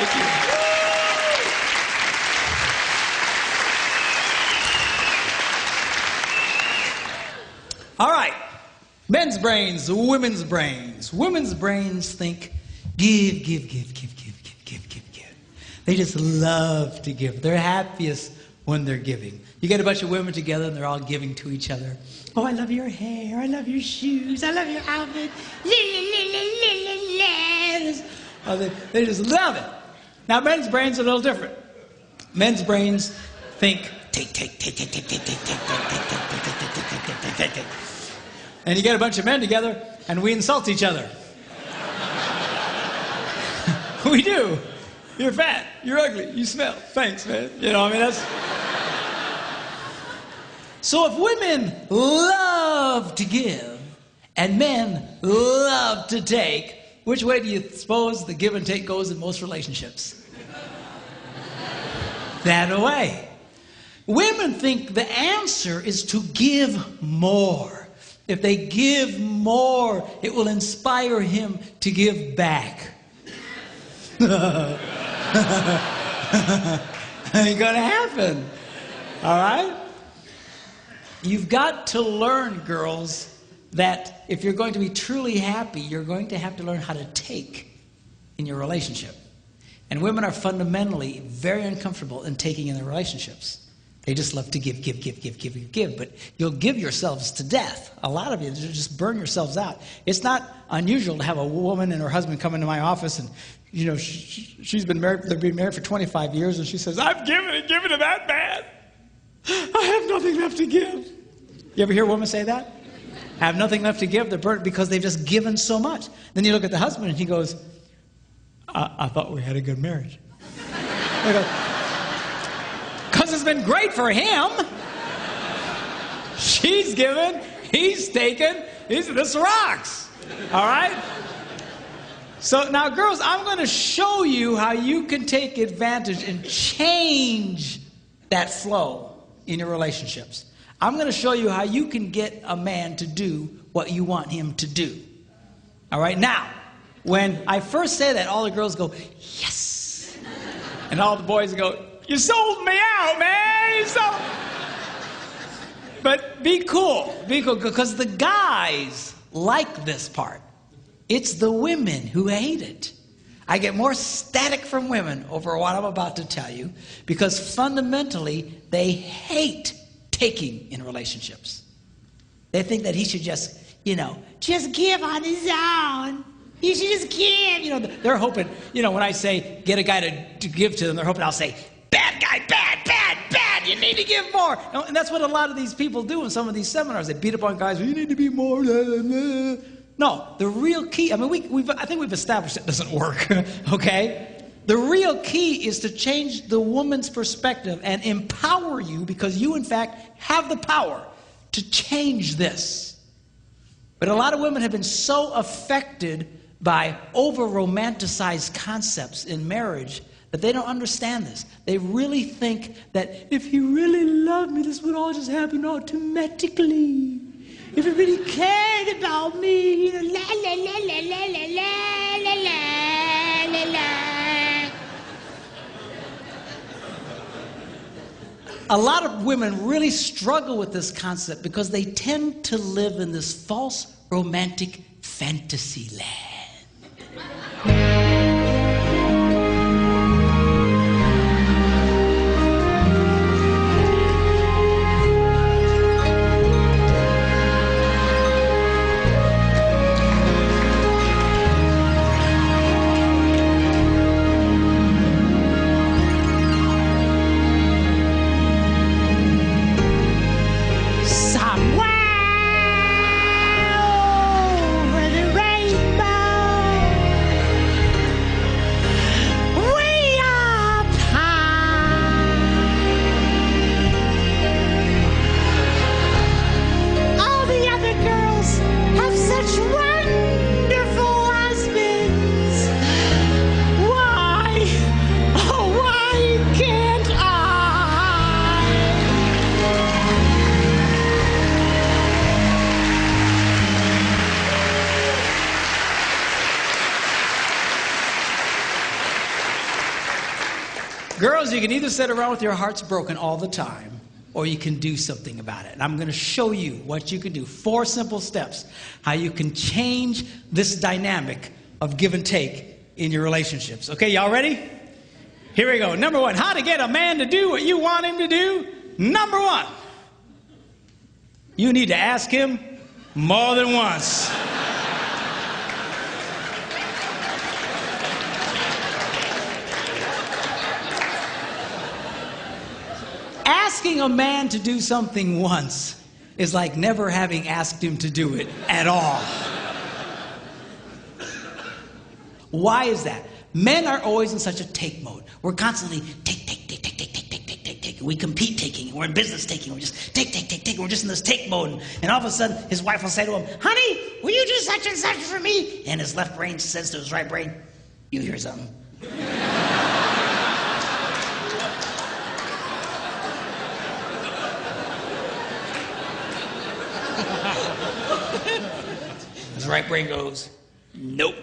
Thank you. All right. Men's brains, women's brains. Women's brains think, give, give, give, give, give, give, give, give, give. They just love to give. They're happiest when they're giving. You get a bunch of women together and they're all giving to each other. Oh, I love your hair. I love your shoes. I love your outfit. Oh, they just love it. Now, men's brains are a little different. Men's brains think, take, take, take, take, take, take, take, take, take, take, take, take, take, take, take, take, take. And you get a bunch of men together and we insult each other. We do. You're fat. You're ugly. You smell. Thanks, man. You know, I mean, that's... So if women love to give and men love to take, which way do you suppose the give and take goes in most relationships? That way. Women think the answer is to give more. If they give more, it will inspire him to give back. Ain't gonna happen. All right? You've got to learn, girls, that if you're going to be truly happy, you're going to have to learn how to take in your relationship. And women are fundamentally very uncomfortable in taking in their relationships. They just love to give, give, give, give, give, give, give. But you'll give yourselves to death. A lot of you just burn yourselves out. It's not unusual to have a woman and her husband come into my office and, you know, she's been married, they've been married for 25 years, and she says, I've given it that bad. I have nothing left to give. You ever hear a woman say that? I have nothing left to give. They're burnt because they've just given so much. Then you look at the husband and he goes, I thought we had a good marriage. Because it's been great for him. She's given, he's taken. This rocks. All right? So now, girls, I'm going to show you how you can take advantage and change that flow in your relationships. I'm going to show you how you can get a man to do what you want him to do. All right? Now, when I first say that, all the girls go, yes. And all the boys go, you sold me out, man. You sold... But be cool, because the guys like this part. It's the women who hate it. I get more static from women over what I'm about to tell you because fundamentally they hate taking in relationships. They think that he should just, just give on his own. He should just give. They're hoping, when I say get a guy to give to them, they're hoping I'll say, bad guy, bad, bad, bad. You need to give more. And that's what a lot of these people do in some of these seminars. They beat up on guys. Well, you need to be more. No, the real key, I think we've established it doesn't work, okay? The real key is to change the woman's perspective and empower you because you, in fact, have the power to change this. But a lot of women have been so affected by over-romanticized concepts in marriage that they don't understand this. They really think that if he really loved me, this would all just happen automatically. If he really cared about me, la la la la la la la la la la. A lot of women really struggle with this concept because they tend to live in this false romantic fantasy land. Somewhere over the rainbow. Girls, you can either sit around with your hearts broken all the time, or you can do something about it. And I'm going to show you what you can do. 4 simple steps, how you can change this dynamic of give and take in your relationships. Okay, y'all ready? Here we go. Number 1, how to get a man to do what you want him to do. Number 1, you need to ask him more than once. Asking a man to do something once is like never having asked him to do it at all. Why is that? Men are always in such a take mode. We're constantly take. We compete taking. We're in business taking. We're just take. We're just in this take mode. And all of a sudden, his wife will say to him, honey, will you do such and such for me? And his left brain says to his right brain, you hear something. His right brain goes, nope.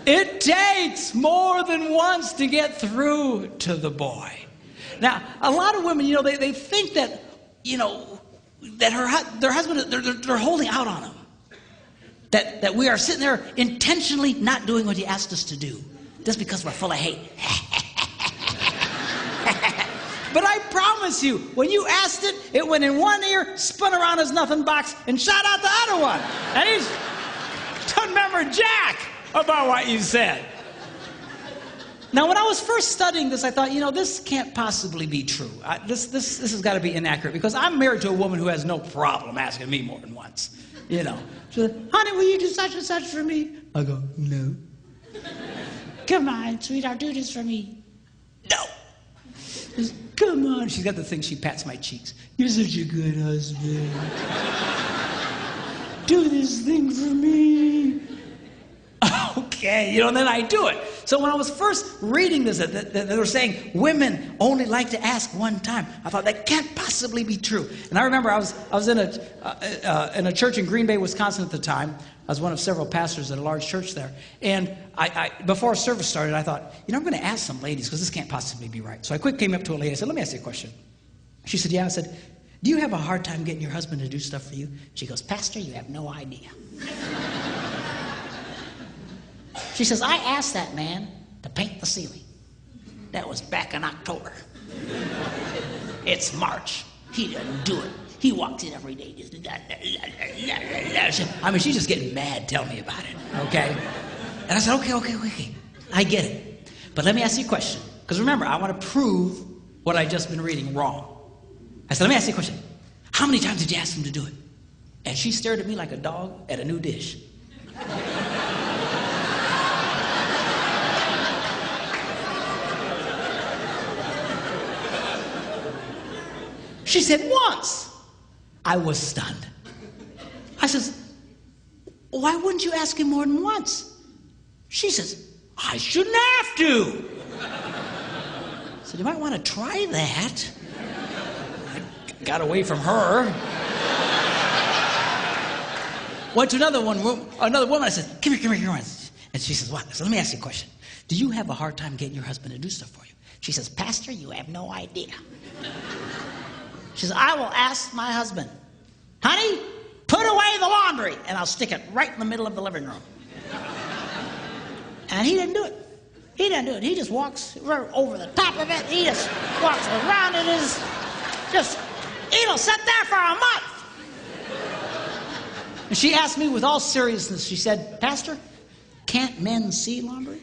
It takes more than once to get through to the boy. Now, a lot of women, they think that, that their husband, they're holding out on him. That we are sitting there intentionally not doing what he asked us to do, just because we're full of hate. But I promise you, when you asked it, it went in one ear, spun around his nothing box, and shot out the other one. And he doesn't remember jack about what you said. Now, when I was first studying this, I thought, this can't possibly be true. This has got to be inaccurate, because I'm married to a woman who has no problem asking me more than once. She said, honey, will you do such and such for me? I go, no. Come on, sweetheart, do this for me. No. Come on. She's got the thing, she pats my cheeks. You're such a good husband. Do this thing for me. Okay, and then I do it. So when I was first reading this, that they were saying women only like to ask one time, I thought that can't possibly be true. And I remember I was in a church in Green Bay, Wisconsin at the time. I was one of several pastors at a large church there. And I before service started, I thought, I'm going to ask some ladies, because this can't possibly be right. So I quick came up to a lady. I said, let me ask you a question. She said, yeah. I said, do you have a hard time getting your husband to do stuff for you? She goes, Pastor, you have no idea. She says, I asked that man to paint the ceiling. That was back in October. It's March. He doesn't do it. He walks in every day. Just, she's just getting mad. Tell me about it, okay? And I said, okay. I get it. But let me ask you a question. Because remember, I want to prove what I've just been reading wrong. I said, let me ask you a question. How many times did you ask him to do it? And she stared at me like a dog at a new dish. She said, once. I was stunned. I says, why wouldn't you ask him more than once? She says, I shouldn't have to. I said, you might want to try that. I got away from her. Went to another woman. I said, come here. And she says, what? I said, let me ask you a question. Do you have a hard time getting your husband to do stuff for you? She says, Pastor, you have no idea. She says, I will ask my husband, honey, put away the laundry, and I'll stick it right in the middle of the living room. And he didn't do it. He just walks over the top of it. He just walks around it. It'll sit there for a month. And she asked me with all seriousness, she said, Pastor, can't men see laundry?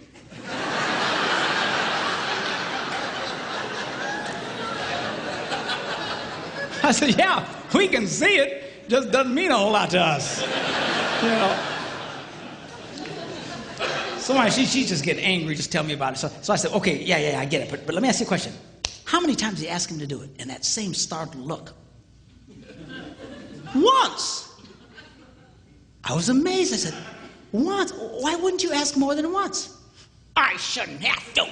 I said, yeah, we can see it. Just doesn't mean a whole lot to us. So she's just getting angry. Just tell me about it. So I said, okay, yeah, I get it. But let me ask you a question. How many times did you ask him to do it? And that same startled look. Once. I was amazed. I said, once? Why wouldn't you ask more than once? I shouldn't have to.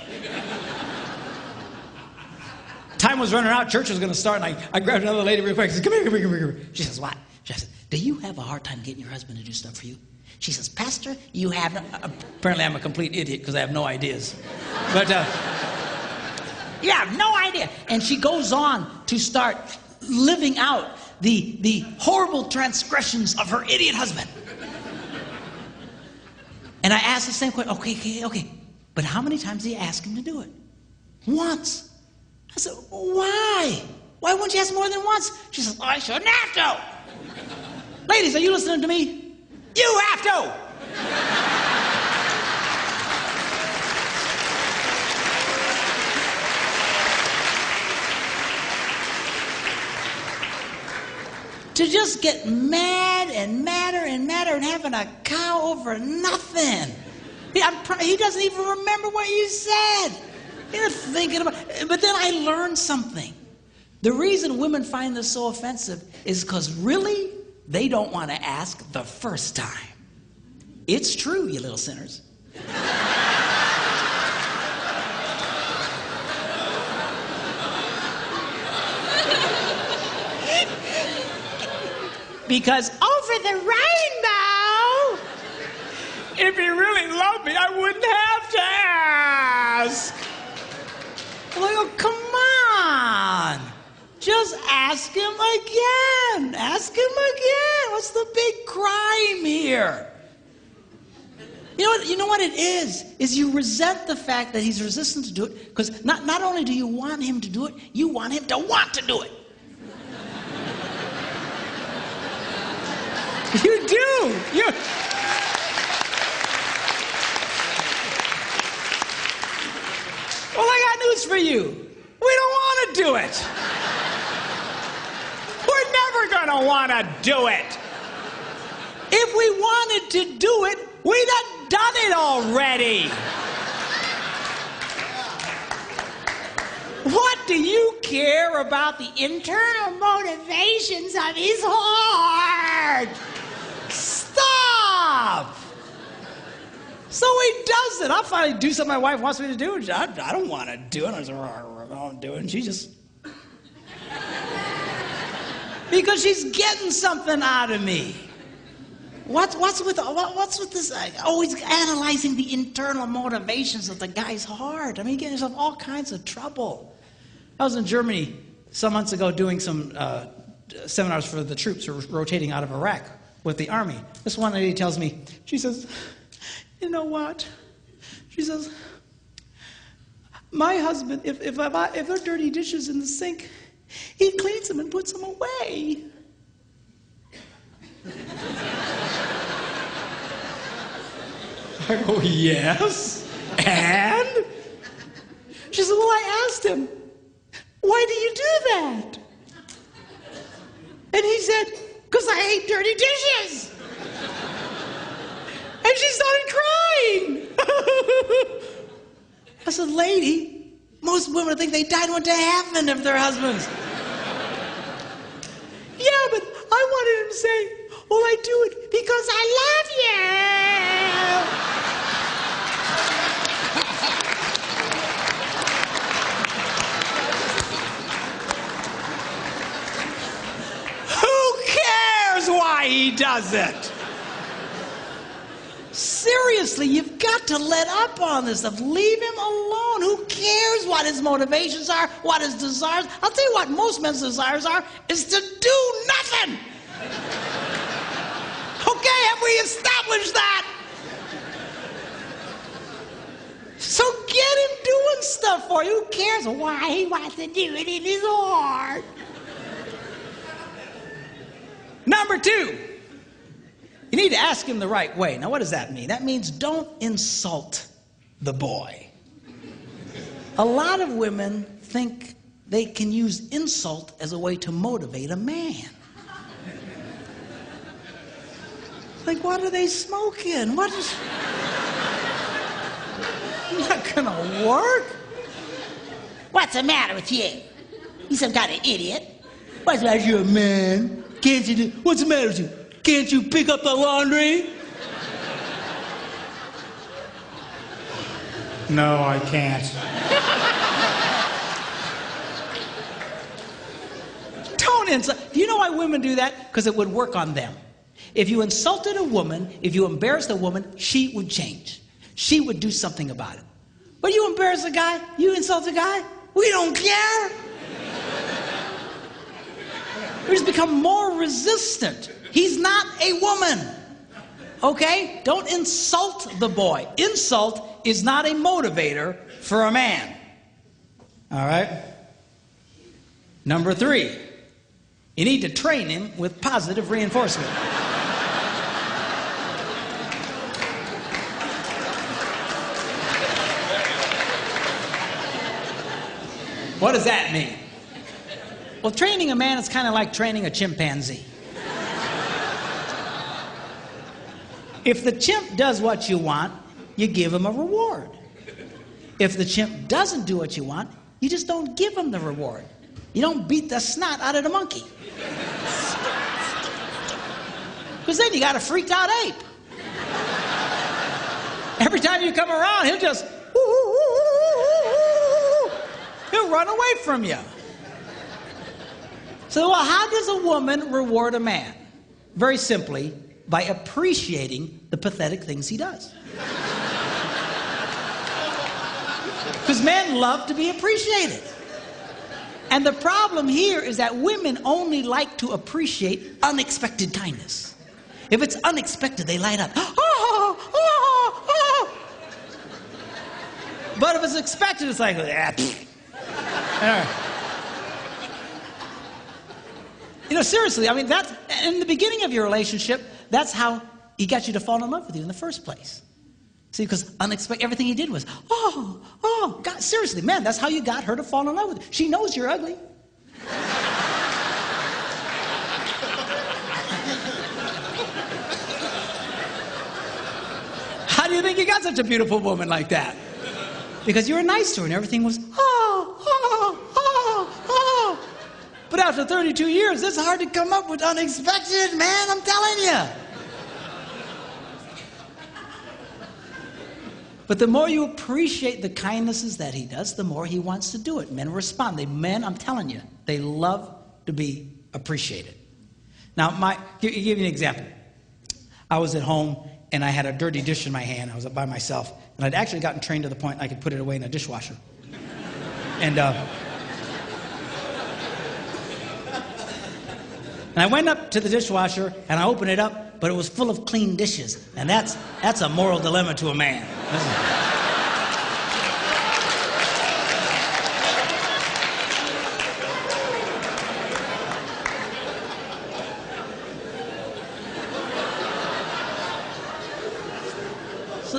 Time was running out, church was going to start, and I grabbed another lady real quick. I said, come here. She says, what? She said, do you have a hard time getting your husband to do stuff for you? She says, Pastor, you have no... Apparently I'm a complete idiot because I have no ideas. But you have no idea. And she goes on to start living out the horrible transgressions of her idiot husband. And I asked the same question. Okay. But how many times did you ask him to do it? Once. I said, why? Why wouldn't you ask more than once? She says, I shouldn't have to. Ladies, are you listening to me? You have to. To just get mad and madder and madder and having a cow over nothing. He doesn't even remember what you said. You're thinking about it. But then I learned something. The reason women find this so offensive is because really, they don't want to ask the first time. It's true, you little sinners. Because over the rainbow, if he really loved me, I wouldn't have to ask. I'm like, oh, come on. Just ask him again. Ask him again. What's the big crime here? You know what it is you resent the fact that he's resistant to do it, because not only do you want him to do it, you want him to want to do it. You do. Well, I got news for you. We don't want to do it. We're never going to want to do it. If we wanted to do it, we'd have done it already. What do you care about the internal motivations of his heart? Stop! So he does it. I'll finally do something my wife wants me to do. I don't want to do it. I don't do it. And she just... because she's getting something out of me. What's with this? Always analyzing the internal motivations of the guy's heart. I mean, you get yourself all kinds of trouble. I was in Germany some months ago doing some seminars for the troops who were rotating out of Iraq with the army. This one lady tells me, she says, you know what? She says, my husband, if there are dirty dishes in the sink, he cleans them and puts them away. I go, yes, and? She said, well, I asked him, why do you do that? And he said, because I hate dirty dishes. And she started crying. I said, lady, most women think they died and went to heaven if their husbands. Yeah, but I wanted him to say, well, I do it because I love you. Who cares why he does it? Seriously, you've got to let up on this stuff. Leave him alone. Who cares what his motivations are, what his desires? I'll tell you what most men's desires are, is to do nothing. Okay, have we established that? So get him doing stuff for you. Who cares why he wants to do it in his heart? Number 2. You need to ask him the right way. Now, what does that mean? That means don't insult the boy. A lot of women think they can use insult as a way to motivate a man. Like, what are they smoking? What is... not gonna work. What's the matter with you? You some kind of idiot. What's the matter with you, man? Can't you do... What's the matter with you? Can't you pick up the laundry? No, I can't. Don't insult. Do you know why women do that? Because it would work on them. If you insulted a woman, if you embarrassed a woman, she would change. She would do something about it. But you embarrass a guy, you insult a guy, we don't care. We just become more resistant. He's not a woman. Okay? Don't insult the boy. Insult is not a motivator for a man. All right? Number 3, you need to train him with positive reinforcement. What does that mean? Well, training a man is kind of like training a chimpanzee. If the chimp does what you want, you give him a reward. If the chimp doesn't do what you want, you just don't give him the reward. You don't beat the snot out of the monkey. Because then you got a freaked out ape. Every time you come around, he'll just, he'll run away from you. So, well, how does a woman reward a man? Very simply, by appreciating the pathetic things he does. Because men love to be appreciated. And the problem here is that women only like to appreciate unexpected kindness. If it's unexpected, they light up. But if it's expected, it's like, You know, seriously, I mean, that's, in the beginning of your relationship, that's how he got you to fall in love with you in the first place. See, because unexpected, everything he did was, God, seriously, man, that's how you got her to fall in love with you. She knows you're ugly. How do you think you got such a beautiful woman like that? Because you were nice to her and everything was, But after 32 years, it's hard to come up with unexpected, man, I'm telling you. But the more you appreciate the kindnesses that he does, the more he wants to do it. Men respond. Men, I'm telling you, they love to be appreciated. Now, give you an example. I was at home, and I had a dirty dish in my hand. I was up by myself, and I'd actually gotten trained to the point I could put it away in a dishwasher. And I went up to the dishwasher, and I opened it up, but it was full of clean dishes. And that's a moral dilemma to a man.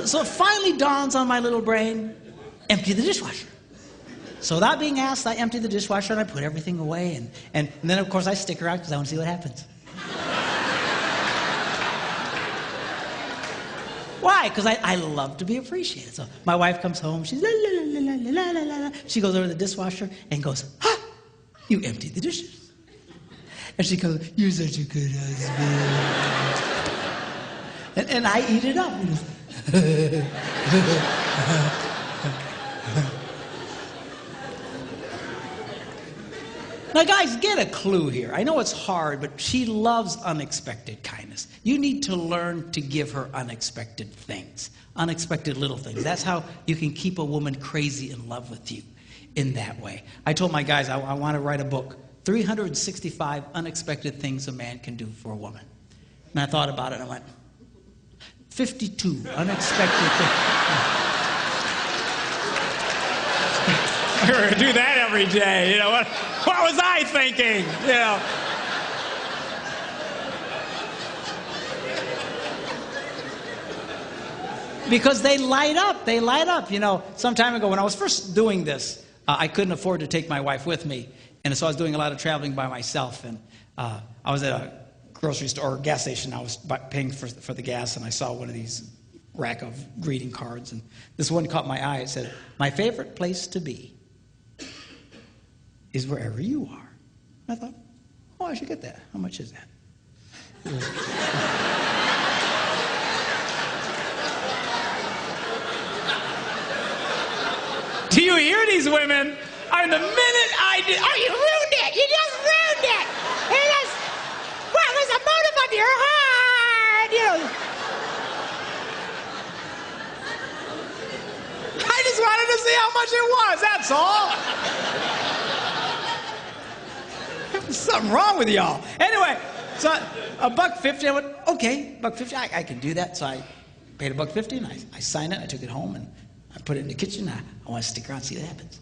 So it finally dawns on my little brain, empty the dishwasher. So without being asked, I empty the dishwasher and I put everything away. And then, of course, I stick around because I want to see what happens. Why? Because I love to be appreciated. So my wife comes home. She's la, la, la, la, la, la, la, la. She goes over to the dishwasher and goes, you emptied the dishes. And she goes, you're such a good husband. and I eat it up. Now, guys, get a clue here. I know it's hard, but she loves unexpected kindness. You need to learn to give her unexpected things, unexpected little things. That's how you can keep a woman crazy in love with you in that way. I told my guys I want to write a book, 365 unexpected things a man can do for a woman. And I thought about it, and I went, 52 unexpected things. We're going to do that every day. You know, what was I thinking? You know. Because they light up. They light up. You know, some time ago when I was first doing this, I couldn't afford to take my wife with me. And so I was doing a lot of traveling by myself. And I was at a grocery store or gas station. I was paying for the gas, and I saw one of these rack of greeting cards. And this one caught my eye. It said, "My favorite place to be is wherever you are." I thought, oh, I should get that. How much is that? Do you hear these women? I mean, the minute I did, oh, you ruined it! You just ruined it! It is, what was the motive of your heart? much it was, that's all. There's something wrong with y'all. Anyway, so $1.50, I went, okay, $1.50, I can do that. So I paid $1.50 and I signed it, I took it home and I put it in the kitchen. I want to stick around and see what happens.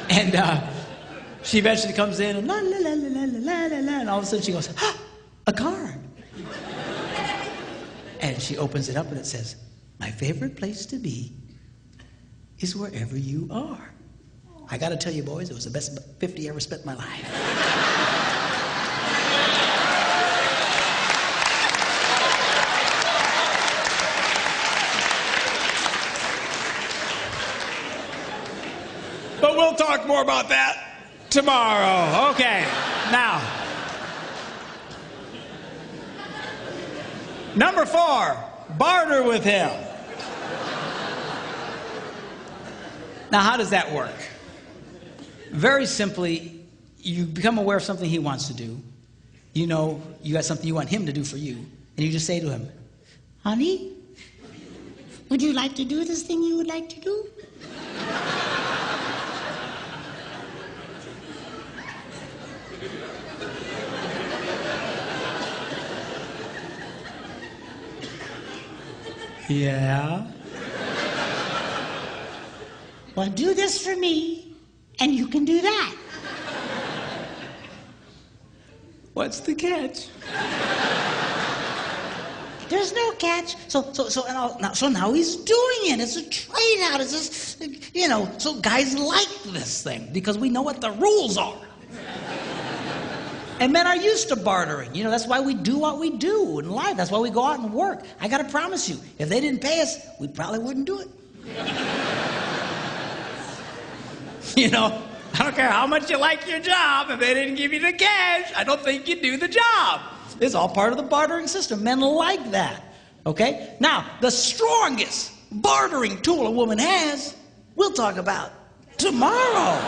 And she eventually comes in and la la la la la la la la, and all of a sudden she goes, ah, a card. And she opens it up and it says, my favorite place to be is wherever you are. I got to tell you, boys, it was the best 50 I ever spent in my life. But we'll talk more about that tomorrow. Okay, now. Number 4, barter with him. Now, how does that work? Very simply, you become aware of something he wants to do. You know you got something you want him to do for you. And you just say to him, honey, would you like to do this thing you would like to do? Yeah. Well, do this for me, and you can do that. What's the catch? There's no catch. So now he's doing it. It's a trade out. It's just, you know, so guys like this thing because we know what the rules are. And men are used to bartering. You know, that's why we do what we do in life. That's why we go out and work. I got to promise you, if they didn't pay us, we probably wouldn't do it. You know, I don't care how much you like your job. If they didn't give you the cash, I don't think you'd do the job. It's all part of the bartering system. Men like that. Okay? Now, the strongest bartering tool a woman has, we'll talk about tomorrow.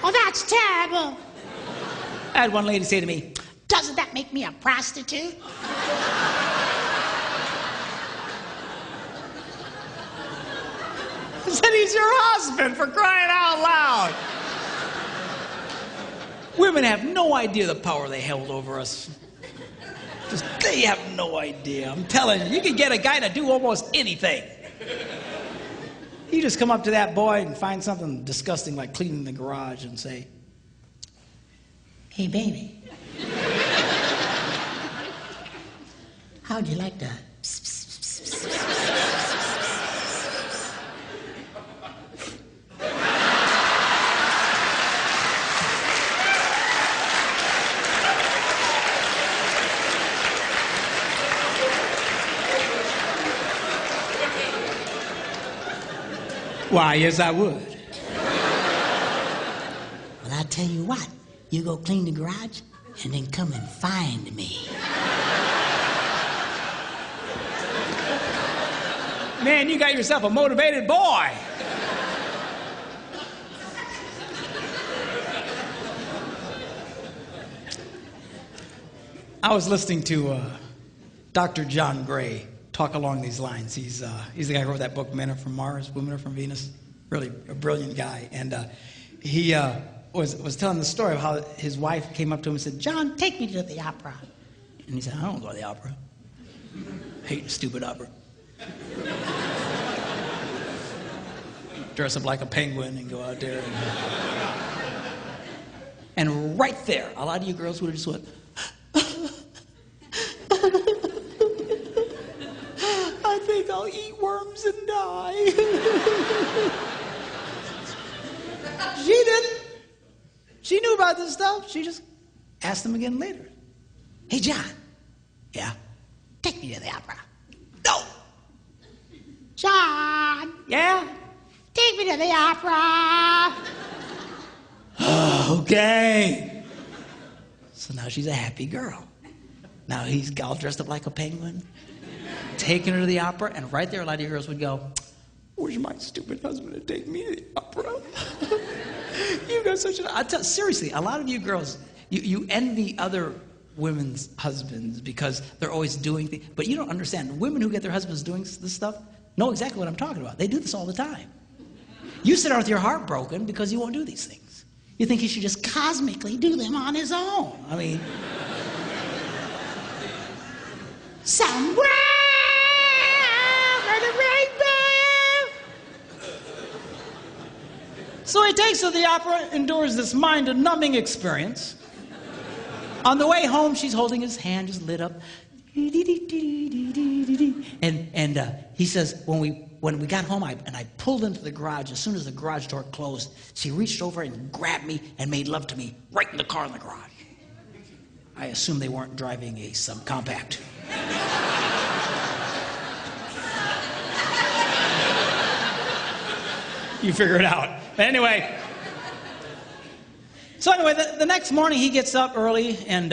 Oh, that's terrible. I had one lady say to me, doesn't that make me a prostitute? I said, he's your husband, for crying out loud. Women have no idea the power they held over us. Just, they have no idea. I'm telling you, you can get a guy to do almost anything. You just come up to that boy and find something disgusting like cleaning the garage and say, hey, baby, how'd you like that? Why, yes, I would. Well, I tell you what, you go clean the garage and then come and find me. Man, you got yourself a motivated boy. I was listening to Dr. John Gray talk along these lines. He's the guy who wrote that book, Men Are From Mars, Women Are From Venus. Really a brilliant guy. And he was telling the story of how his wife came up to him and said, John, take me to the opera. And he said, I don't go to the opera. I hate the stupid opera. Dress up like a penguin and go out there. And right there, a lot of you girls would have just went, I think I'll eat worms and die. She didn't. She knew about this stuff. She just asked him again later. Hey, John. Yeah? Take me to the opera. No. John. Yeah? Take me to the opera. Okay. So now she's a happy girl. Now he's all dressed up like a penguin, taking her to the opera, and right there a lot of you girls would go, where's my stupid husband to take me to the opera? You got such an... seriously, a lot of you girls, you envy other women's husbands because they're always doing things. But you don't understand. Women who get their husbands doing this stuff know exactly what I'm talking about. They do this all the time. You sit out with your heart broken because you won't do these things. You think he should just cosmically do them on his own. I mean, somewhere over the rainbow. So he takes her to the opera, endures this mind-numbing experience. On the way home, she's holding his hand, just lit up. And he says, when we got home, I pulled into the garage. As soon as the garage door closed, she reached over and grabbed me and made love to me right in the car in the garage. I assume they weren't driving a subcompact. You figure it out. But anyway. So anyway, the next morning he gets up early and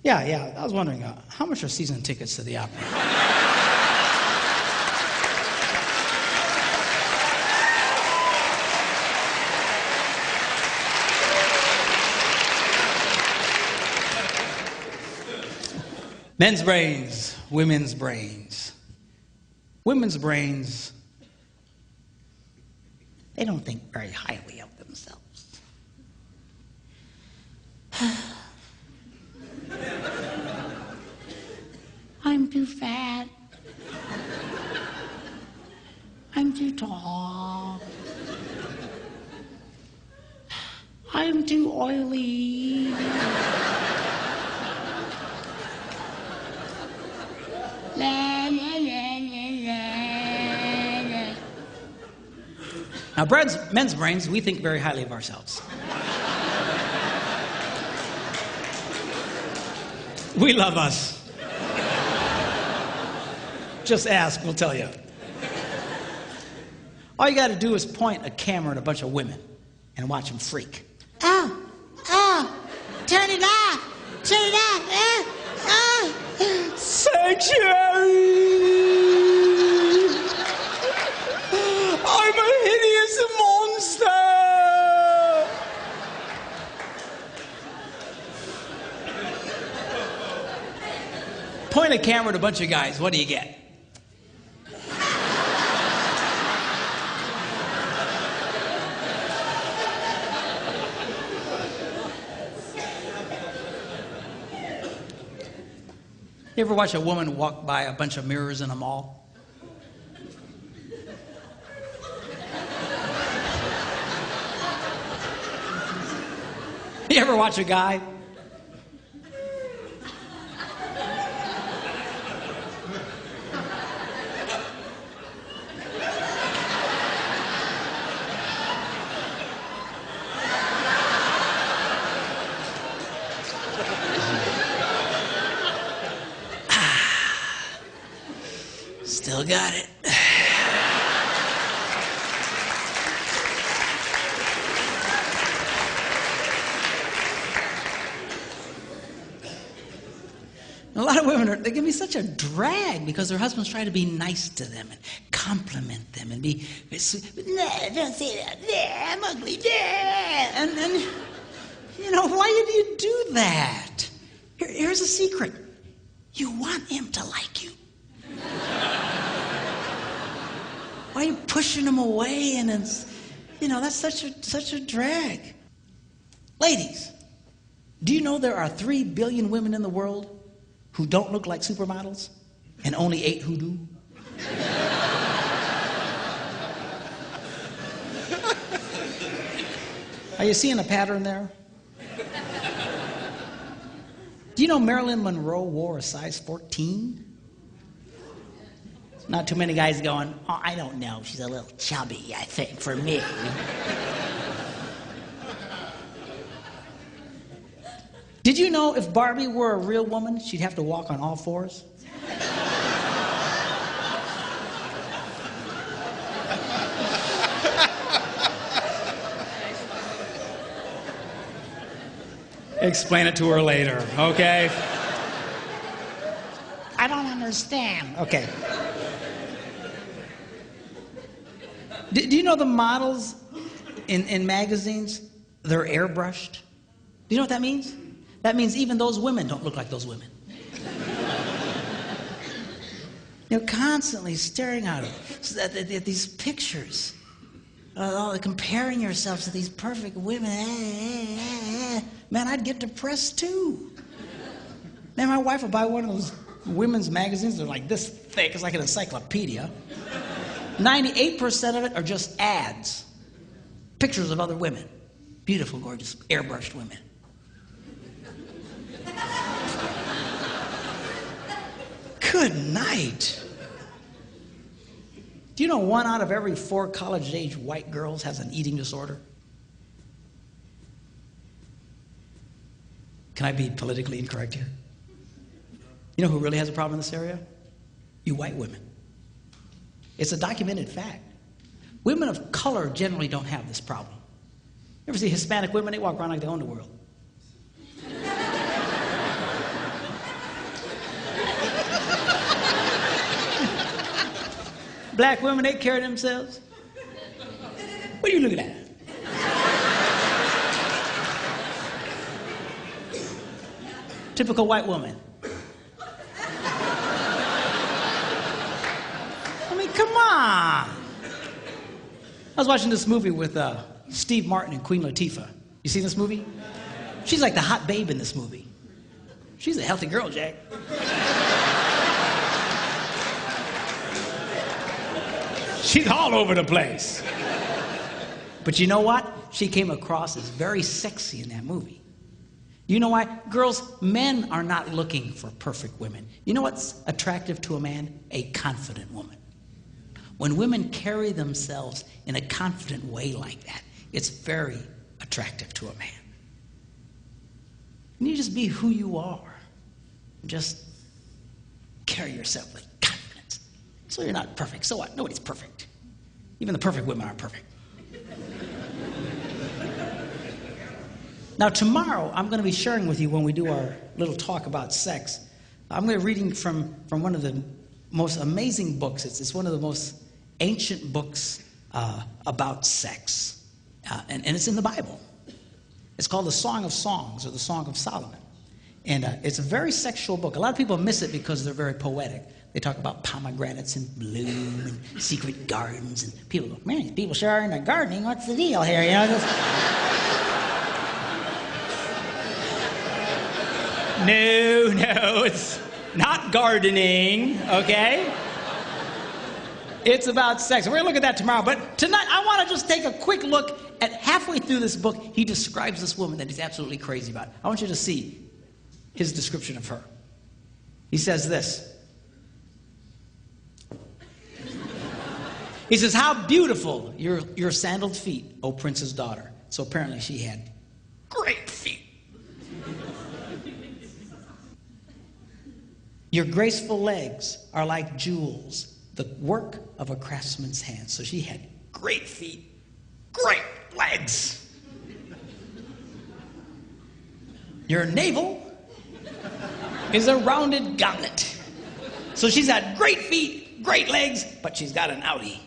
yeah, I was wondering, how much are season tickets to the opera? Men's brains, women's brains. Women's brains, they don't think very highly of themselves. I'm too fat. I'm too tall. I'm too oily. Now, men's brains, we think very highly of ourselves. We love us. Just ask, we'll tell you. All you got to do is point a camera at a bunch of women and watch them freak. Oh, turn it off, sanctuary. I'm a hideous monster. Point a camera at a bunch of guys, what do you get? You ever watch a woman walk by a bunch of mirrors in a mall? You ever watch a guy? Still got it. A lot of women, they can be such a drag because their husbands try to be nice to them and compliment them and be, nah, don't say that, nah, I'm ugly, nah. And you know, why do you do that? Here's a secret. You want him to like you. Why are you pushing him away? And it's, you know, that's such a drag. Ladies, do you know there are 3 billion women in the world who don't look like supermodels and only 8 who do? Are you seeing a pattern there? Do you know Marilyn Monroe wore a size 14? Not too many guys going, oh, I don't know, she's a little chubby, I think, for me. Did you know if Barbie were a real woman, she'd have to walk on all fours? Explain it to her later, okay? understand. Okay. Do you know the models in magazines, they're airbrushed? Do you know what that means? That means even those women don't look like those women. You're constantly staring at these pictures, comparing yourselves to these perfect women. Man, I'd get depressed too. Man, my wife will buy one of those women's magazines. They're like this thick. It's like an encyclopedia. 98% of it are just ads. Pictures of other women. Beautiful, gorgeous, airbrushed women. Good night. Do you know 1 out of every 4 college-age white girls has an eating disorder? Can I be politically incorrect here? You know who really has a problem in this area? You white women. It's a documented fact. Women of color generally don't have this problem. You ever see Hispanic women? They walk around like they own the world. Black women, they carry themselves. What are you looking at? Typical white woman. I mean, come on. I was watching this movie with Steve Martin and Queen Latifah. You seen this movie? She's like the hot babe in this movie. She's a healthy girl, Jack. She's all over the place. But you know what? She came across as very sexy in that movie. You know why? Girls, men are not looking for perfect women. You know what's attractive to a man? A confident woman. When women carry themselves in a confident way like that, it's very attractive to a man. And you just be who you are. Just carry yourself with confidence. So you're not perfect. So what? Nobody's perfect. Even the perfect women aren't perfect. Now tomorrow, I'm going to be sharing with you when we do our little talk about sex. I'm going to be reading from one of the most amazing books. It's one of the most ancient books about sex. And it's in the Bible. It's called the Song of Songs, or the Song of Solomon. And it's a very sexual book. A lot of people miss it because they're very poetic. They talk about pomegranates in bloom and secret gardens. And people go, man, these people sure are into gardening. What's the deal here? You know, just... No, it's not gardening, okay? It's about sex. We're going to look at that tomorrow. But tonight, I want to just take a quick look at halfway through this book. He describes this woman that he's absolutely crazy about. I want you to see his description of her. He says this. He says, how beautiful your sandaled feet, O prince's daughter. So apparently she had great feet. Your graceful legs are like jewels, the work of a craftsman's hand. So she had great feet, great legs. Your navel is a rounded goblet. So she's got great feet, great legs, but she's got an outie.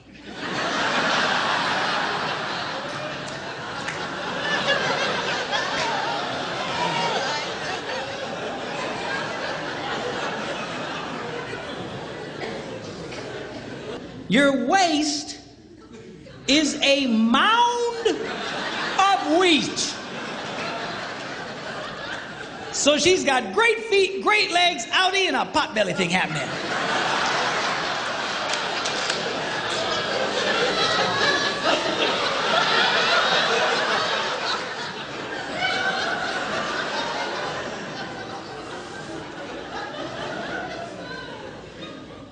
Your waist is a mound of wheat. So she's got great feet, great legs, outie, and a potbelly thing happening.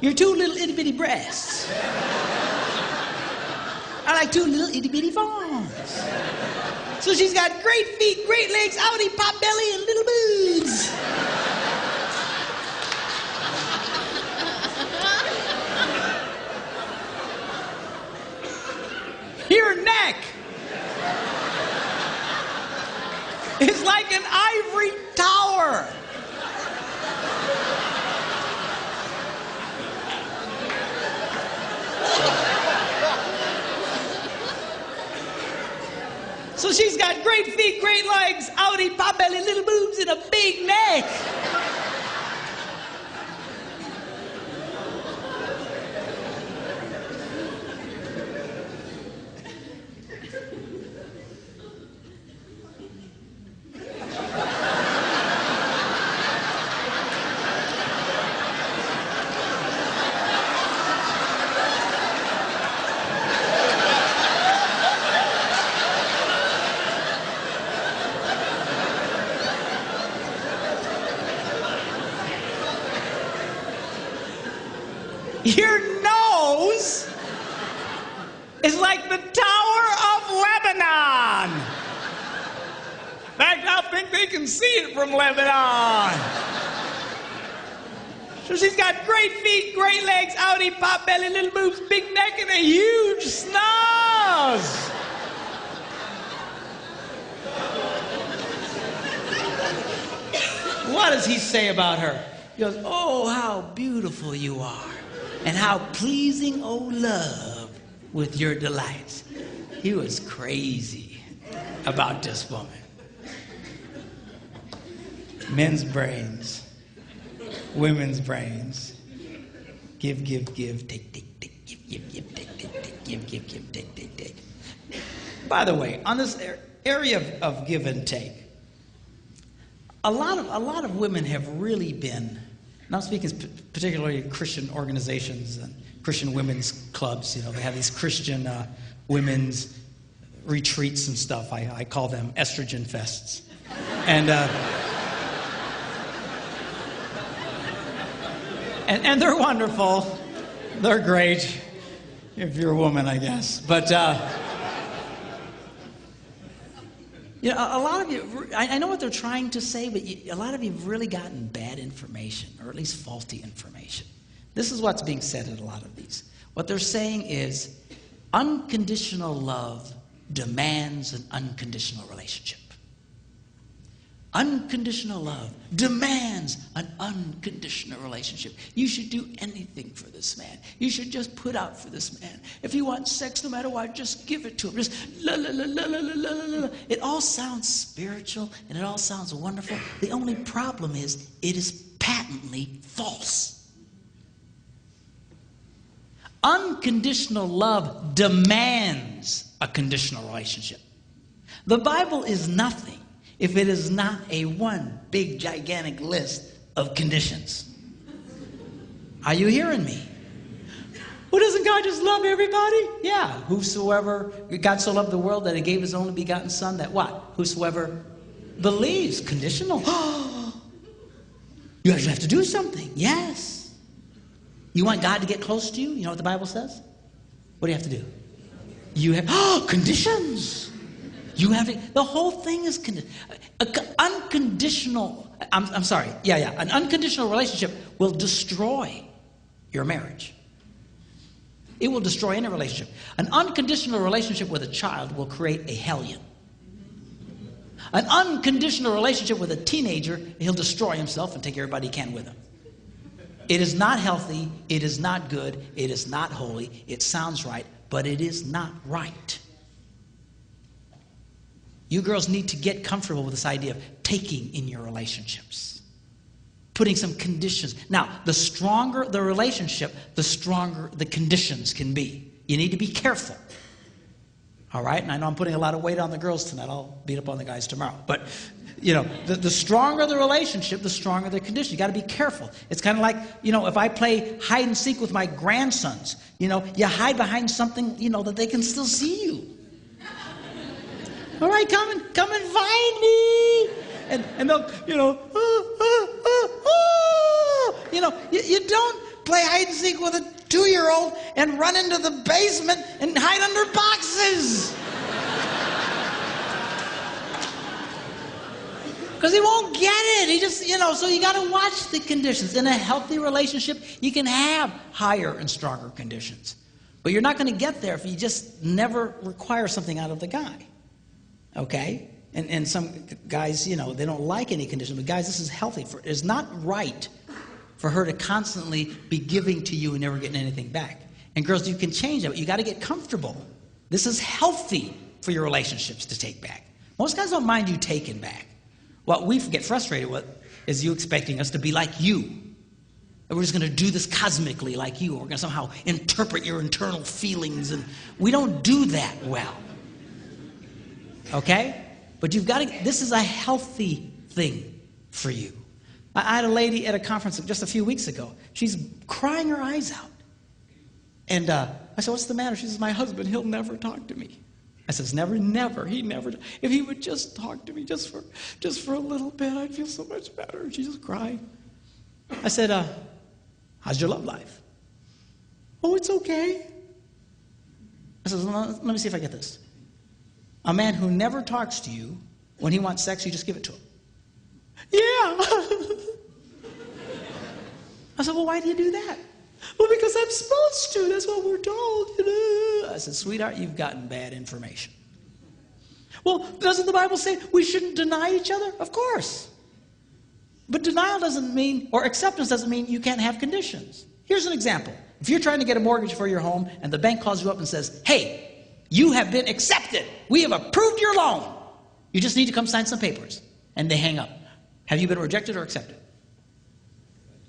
Your two little itty-bitty breasts are like two little itty-bitty farms. So she's got great feet, great legs, outie, pot belly, and little boobs. Your neck is like an ivory tower. So she's got great feet, great legs, outie, pot belly, little boobs, and a big neck. Your nose is like the Tower of Lebanon. In fact, I think they can see it from Lebanon. So she's got great feet, great legs, outie, pot belly, little boobs, big neck, and a huge snaz. What does he say about her? He goes, oh, how beautiful you are, and how pleasing, O love, with your delights. He was crazy about this woman. Men's brains, women's brains. Give, give, give, take, take, take, give, give, take, take, take, give, give, give, take, take, take. By the way, on this area of give and take, a lot of women have really been, now I'm speaking particularly of Christian organizations and Christian women's clubs. You know, they have these Christian women's retreats and stuff. I call them estrogen fests. And and they're wonderful. They're great if you're a woman, I guess. But you know, a lot of you, I know what they're trying to say, but a lot of you have really gotten bad information, or at least faulty information. This is what's being said at a lot of these. What they're saying is unconditional love demands an unconditional relationship. Unconditional love demands an unconditional relationship. You should do anything for this man. You should just put out for this man. If he wants sex, no matter what, just give it to him. Just la la la la la la la la. It all sounds spiritual and it all sounds wonderful. The only problem is it is patently false. Unconditional love demands a conditional relationship. The Bible is nothing if it is not a one big gigantic list of conditions. Are you hearing me? Well, doesn't God just love everybody? Yeah. Whosoever, God so loved the world that he gave his only begotten son, that what? Whosoever believes. Conditional. You actually have to do something. Yes. You want God to get close to you? You know what the Bible says? What do you have to do? You have conditions. You have to, the whole thing is unconditional. I'm sorry. Yeah. An unconditional relationship will destroy your marriage. It will destroy any relationship. An unconditional relationship with a child will create a hellion. An unconditional relationship with a teenager, he'll destroy himself and take everybody he can with him. It is not healthy. It is not good. It is not holy. It sounds right, but it is not right. You girls need to get comfortable with this idea of taking in your relationships. Putting some conditions. Now, the stronger the relationship, the stronger the conditions can be. You need to be careful. All right? And I know I'm putting a lot of weight on the girls tonight. I'll beat up on the guys tomorrow. But, you know, the stronger the relationship, the stronger the condition. You got to be careful. It's kind of like, you know, if I play hide and seek with my grandsons, you know, you hide behind something, you know, that they can still see you. All right, come and find me. And they'll, you know, you know, you don't play hide and seek with a 2-year-old and run into the basement and hide under boxes. Because he won't get it. He just, you know, so you got to watch the conditions. In a healthy relationship, you can have higher and stronger conditions. But you're not going to get there if you just never require something out of the guy. Okay? And some guys, you know, they don't like any condition. But guys, this is healthy. It's not right for her to constantly be giving to you and never getting anything back. And girls, you can change that, but you got to get comfortable. This is healthy for your relationships to take back. Most guys don't mind you taking back. What we get frustrated with is you expecting us to be like you. And we're just going to do this cosmically like you. We're going to somehow interpret your internal feelings. And we don't do that well. Okay? But you've got to, this is a healthy thing for you. I had a lady at a conference just a few weeks ago. She's crying her eyes out. And I said, what's the matter? She says, my husband, he'll never talk to me. I says, never. He never. If he would just talk to me just for a little bit, I'd feel so much better. And she just cried. I said, how's your love life? Oh, it's okay. I said, let me see if I get this. A man who never talks to you, when he wants sex, you just give it to him. Yeah. I said, well, why do you do that? Well, because I'm supposed to. That's what we're told. I said, sweetheart, you've gotten bad information. Well, doesn't the Bible say we shouldn't deny each other? Of course. But denial doesn't mean, or acceptance doesn't mean you can't have conditions. Here's an example. If you're trying to get a mortgage for your home and the bank calls you up and says, hey, you have been accepted. We have approved your loan. You just need to come sign some papers. And they hang up. Have you been rejected or accepted?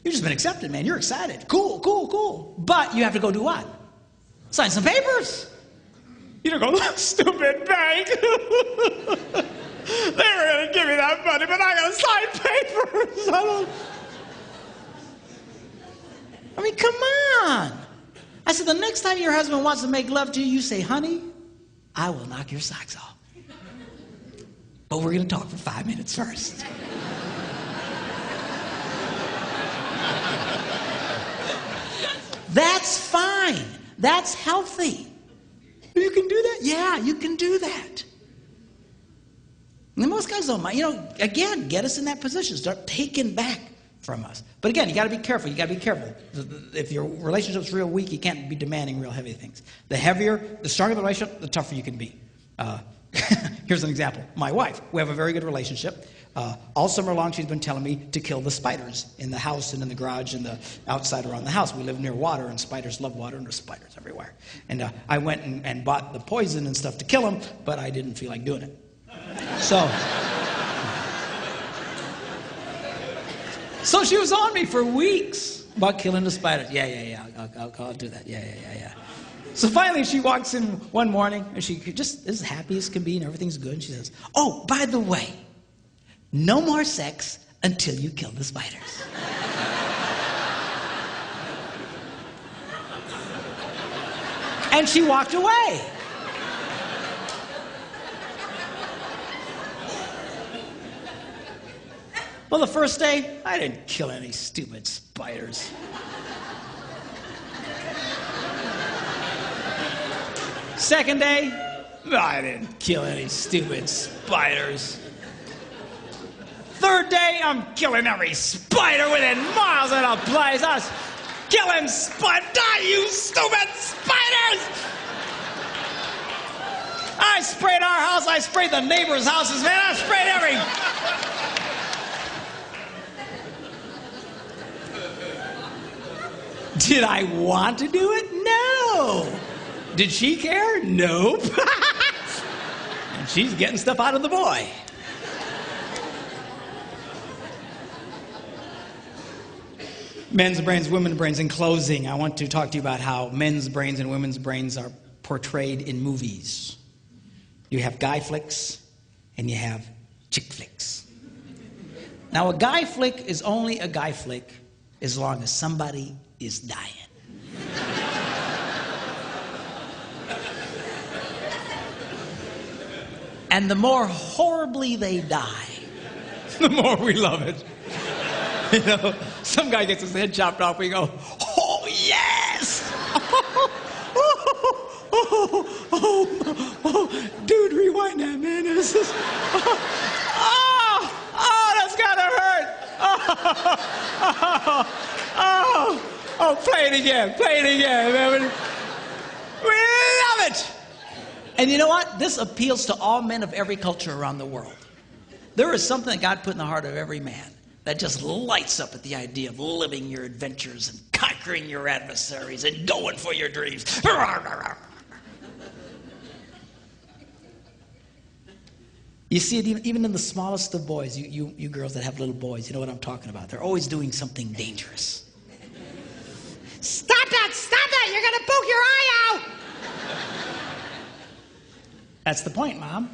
You've just been accepted, man. You're excited. Cool, cool, cool. But you have to go do what? Sign some papers. You don't go, stupid bank. They were going to give me that money, but I got to sign papers. I mean, come on. I said, the next time your husband wants to make love to you, you say, honey, I will knock your socks off. But we're going to talk for 5 minutes first. That's fine. That's healthy. You can do that? Yeah, you can do that. And most guys don't mind. You know, again, get us in that position. Start taking back from us. But again, you got to be careful. You got to be careful. If your relationship's real weak, you can't be demanding real heavy things. The stronger the relationship, the tougher you can be. Here's an example. My wife, we have a very good relationship. All summer long, she's been telling me to kill the spiders in the house and in the garage and the outside around the house. We live near water, and spiders love water, and there's spiders everywhere. And I went and bought the poison and stuff to kill them, but I didn't feel like doing it. So she was on me for weeks about killing the spiders. Yeah, I'll do that. Yeah. So finally, she walks in one morning, and she just is happy as can be, and everything's good. And she says, oh, by the way, no more sex until you kill the spiders. And she walked away. Well, the first day, I didn't kill any stupid spiders. Second day, I didn't kill any stupid spiders. Third day, I'm killing every spider within miles of the place. I was killing spiders. Die, you stupid spiders! I sprayed our house. I sprayed the neighbors' houses, man. I sprayed every... Did I want to do it? No. Did she care? Nope. And she's getting stuff out of the boy. Men's brains, women's brains. In closing, I want to talk to you about how men's brains and women's brains are portrayed in movies. You have guy flicks and you have chick flicks. Now, a guy flick is only a guy flick as long as somebody is dying. And the more horribly they die, the more we love it. You know, some guy gets his head chopped off, we go, oh, yes! Dude, rewind that, man. This is, that's gotta hurt. Play it again, man. We love it. And you know what? This appeals to all men of every culture around the world. There is something that God put in the heart of every man that just lights up at the idea of living your adventures and conquering your adversaries and going for your dreams. You see it even in the smallest of boys. You girls that have little boys, you know what I'm talking about. They're always doing something dangerous. Stop that! Stop that! You're going to poke your eye out! That's the point, Mom.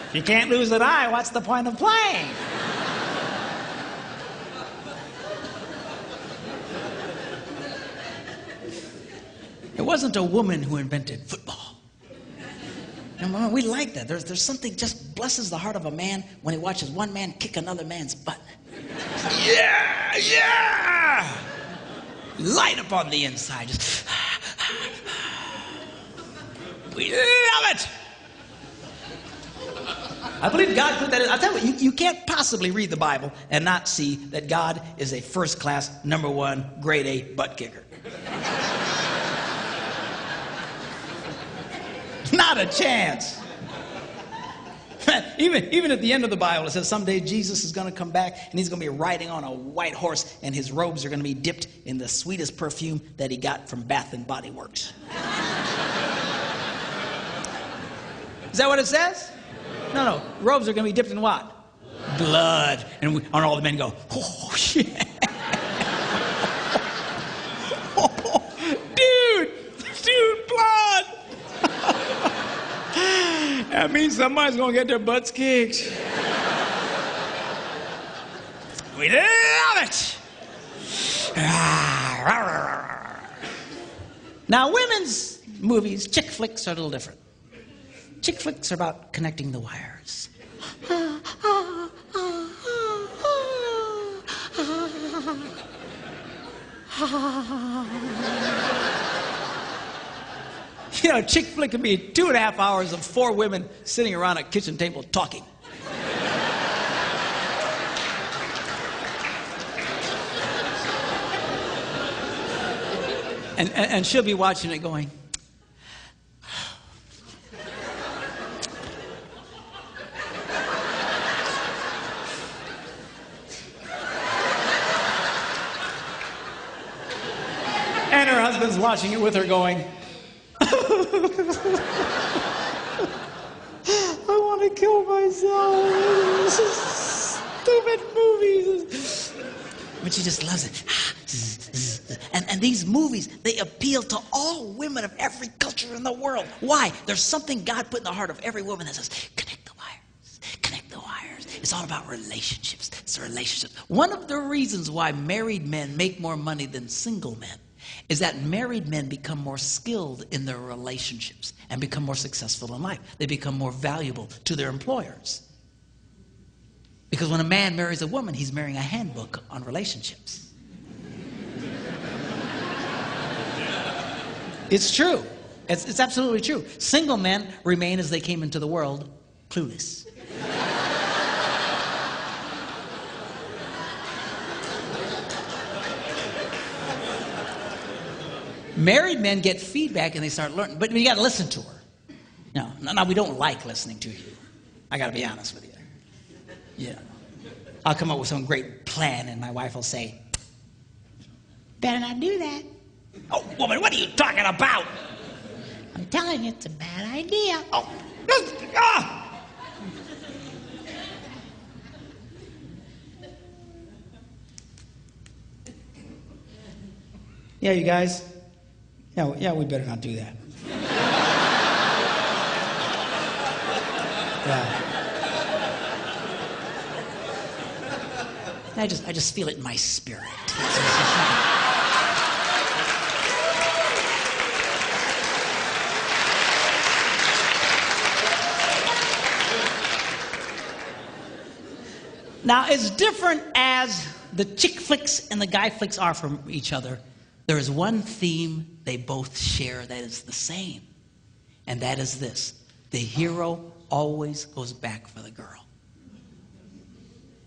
If you can't lose an eye, what's the point of playing? It wasn't a woman who invented football. And we like that. There's something just blesses the heart of a man when he watches one man kick another man's butt. Yeah, yeah! Light up on the inside. Just we love it. I believe God put that in. I'll tell you, you can't possibly read the Bible and not see that God is a first-class, #1, grade A butt kicker. Not a chance. Even at the end of the Bible, it says someday Jesus is going to come back and he's going to be riding on a white horse and his robes are going to be dipped in the sweetest perfume that he got from Bath and Body Works. Is that what it says? No. Robes are going to be dipped in what? Blood. And all the men go, oh, shit. Dude, blood. That means somebody's going to get their butts kicked. We love it. Now, women's movies, chick flicks, are a little different. Chick flicks are about connecting the wires. You know, a chick flick can be 2.5 hours of 4 women sitting around a kitchen table talking. And she'll be watching it going, and her husband's watching it with her going, I want to kill myself. This is stupid movies. But she just loves it. And these movies, they appeal to all women of every culture in the world. Why? There's something God put in the heart of every woman that says, connect the wires. Connect the wires. It's all about relationships. It's a relationship. One of the reasons why married men make more money than single men is that married men become more skilled in their relationships and become more successful in life. They become more valuable to their employers. Because when a man marries a woman, he's marrying a handbook on relationships. It's true. It's absolutely true. Single men remain as they came into the world, clueless. Married men get feedback and they start learning, but you got to listen to her. No, we don't like listening to you. I got to be honest with you. Yeah. I'll come up with some great plan and my wife will say, better not do that. Oh, woman, what are you talking about? I'm telling you, it's a bad idea. Oh, Yeah, you guys. Yeah, we better not do that. Yeah. I just feel it in my spirit. Now, as different as the chick flicks and the guy flicks are from each other, there is one theme they both share that is the same. And that is this. The hero always goes back for the girl.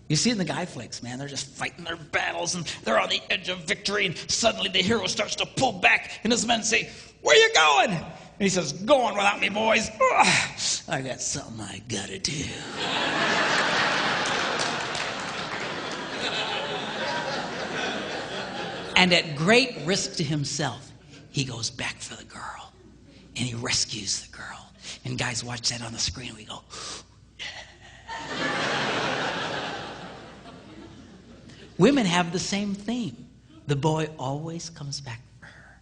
You see it in the guy flicks, man. They're just fighting their battles and they're on the edge of victory and suddenly the hero starts to pull back and his men say, where you going? And he says, go on without me, boys. Ugh, I got something I gotta do. And at great risk to himself, he goes back for the girl. And he rescues the girl. And guys watch that on the screen and we go, women have the same theme. The boy always comes back for her.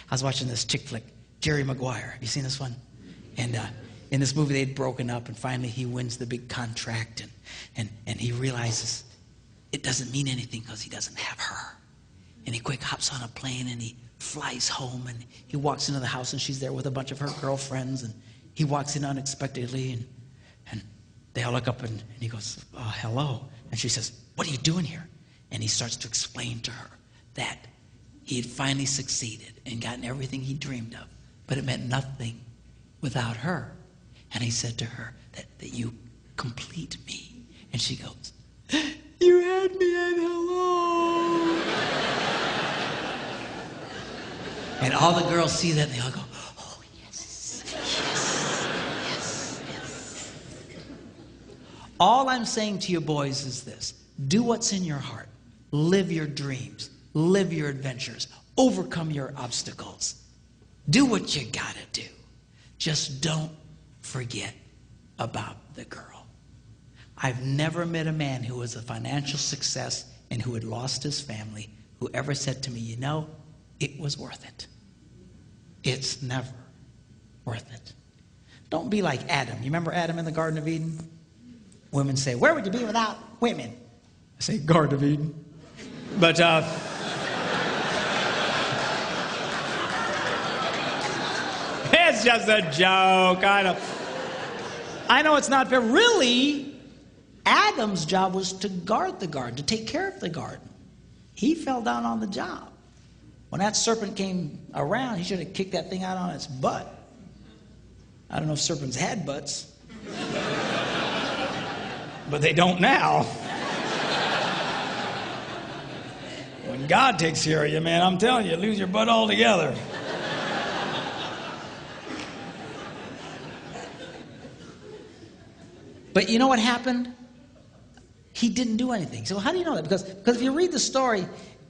I was watching this chick flick, Jerry Maguire. Have you seen this one? And in this movie, they'd broken up, and finally he wins the big contract, and he realizes it doesn't mean anything because he doesn't have her. And he quick hops on a plane, and he flies home, and he walks into the house, and she's there with a bunch of her girlfriends, and he walks in unexpectedly, and they all look up, and he goes, oh, hello. And she says, what are you doing here? And he starts to explain to her that he had finally succeeded and gotten everything he dreamed of, but it meant nothing without her. And he said to her that you complete me. And she goes, you had me at hello. And all the girls see that and they all go, oh, yes, yes, yes, yes. All I'm saying to you boys is this. Do what's in your heart. Live your dreams. Live your adventures. Overcome your obstacles. Do what you gotta do. Just don't forget about the girl. I've never met a man who was a financial success and who had lost his family who ever said to me, you know, it was worth it. It's never worth it. Don't be like Adam. You remember Adam in the Garden of Eden? Women say, where would you be without women? I say, Garden of Eden. But, it's just a joke. I know it's not fair. Really, Adam's job was to guard the garden, to take care of the garden. He fell down on the job. When that serpent came around, he should have kicked that thing out on its butt. I don't know if serpents had butts. But they don't now. When God takes care of you, man, I'm telling you, lose your butt altogether. But you know what happened? He didn't do anything. So how do you know that? Because if you read the story,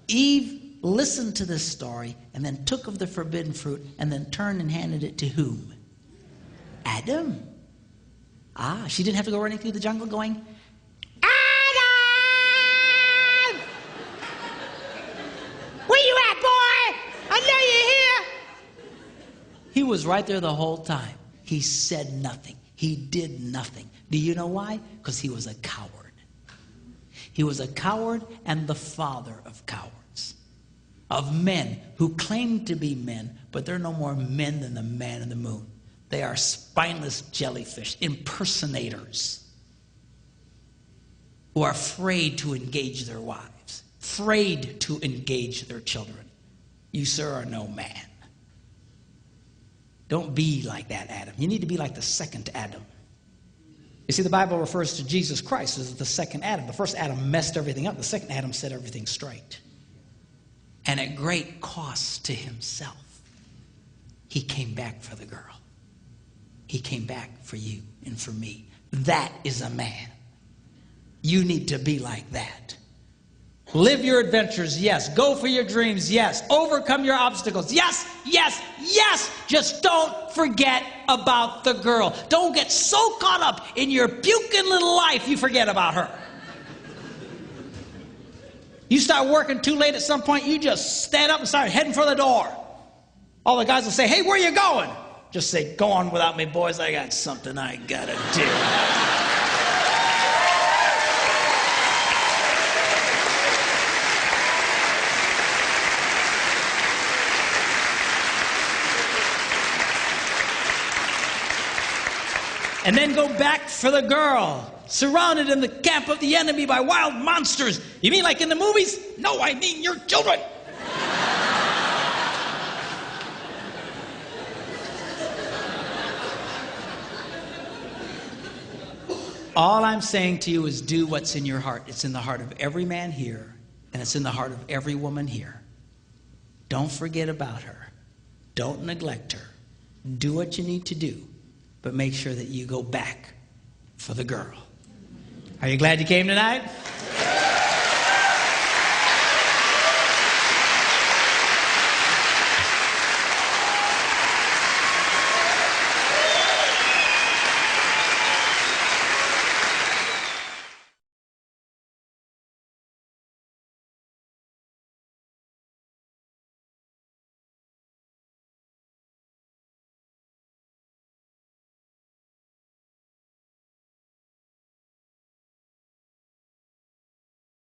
Eve listened to this story and then took of the forbidden fruit and then turned and handed it to whom? Adam. She didn't have to go running through the jungle going, Adam! Where you at, boy? I know you're here. He was right there the whole time. He said nothing. He did nothing. Do you know why? Because he was a coward. He was a coward and the father of cowards. Of men who claim to be men, but they're no more men than the man in the moon. They are spineless jellyfish, impersonators, who are afraid to engage their wives, afraid to engage their children. You, sir, are no man. Don't be like that, Adam. You need to be like the second Adam. You see, the Bible refers to Jesus Christ as the second Adam. The first Adam messed everything up. The second Adam set everything straight. And at great cost to himself, he came back for the girl. He came back for you and for me. That is a man. You need to be like that. Live your adventures, yes. Go for your dreams, yes. Overcome your obstacles, yes, yes, yes. Just don't forget about the girl. Don't get so caught up in your puking little life you forget about her. You start working too late at some point, you just stand up and start heading for the door. All the guys will say, hey, where are you going? Just say, go on without me, boys. I got something I gotta do. And then go back for the girl, surrounded in the camp of the enemy by wild monsters. You mean like in the movies? No, I mean your children. All I'm saying to you is do what's in your heart. It's in the heart of every man here, and it's in the heart of every woman here. Don't forget about her. Don't neglect her. Do what you need to do, but make sure that you go back for the girl. Are you glad you came tonight?